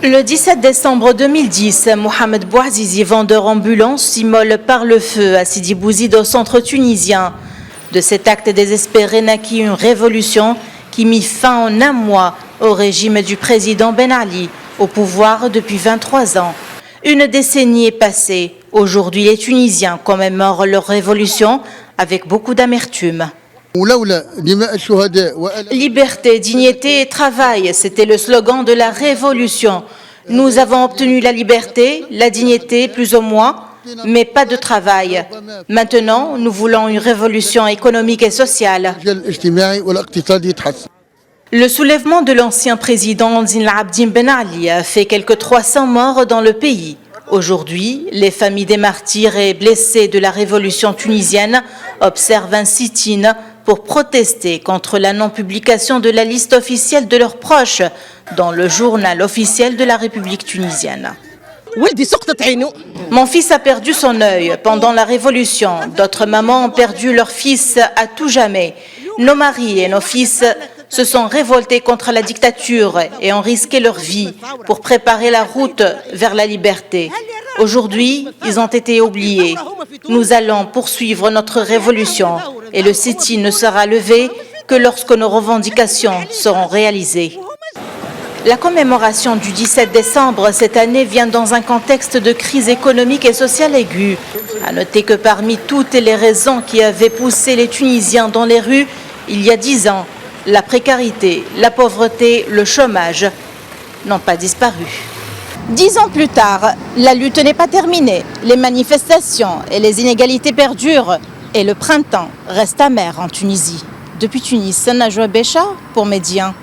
Le 17 décembre 2010, Mohamed Bouazizi, vendeur ambulant, s'immole par le feu à Sidi Bouzid au centre tunisien. De cet acte désespéré naquit une révolution qui mit fin en un mois au régime du président Ben Ali, au pouvoir depuis 23 ans. Une décennie est passée. Aujourd'hui, les Tunisiens commémorent leur révolution avec beaucoup d'amertume. Liberté, dignité et travail, c'était le slogan de la révolution. Nous avons obtenu la liberté, la dignité plus ou moins, mais pas de travail. Maintenant, nous voulons une révolution économique et sociale. Le soulèvement de l'ancien président Zine Abdine Ben Ali a fait quelques 300 morts dans le pays. Aujourd'hui, les familles des martyrs et blessés de la révolution tunisienne observent un sit-in pour protester contre la non-publication de la liste officielle de leurs proches dans le journal officiel de la République tunisienne. Mon fils a perdu son œil pendant la révolution. D'autres mamans ont perdu leur fils à tout jamais. Nos maris et nos fils se sont révoltés contre la dictature et ont risqué leur vie pour préparer la route vers la liberté. Aujourd'hui, ils ont été oubliés. Nous allons poursuivre notre révolution et le sit-in ne sera levé que lorsque nos revendications seront réalisées. La commémoration du 17 décembre cette année vient dans un contexte de crise économique et sociale aiguë. À noter que parmi toutes les raisons qui avaient poussé les Tunisiens dans les rues il y a 10 ans, la précarité, la pauvreté, le chômage n'ont pas disparu. 10 ans plus tard, la lutte n'est pas terminée. Les manifestations et les inégalités perdurent et le printemps reste amer en Tunisie. Depuis Tunis, Najwa Bécha pour Médien.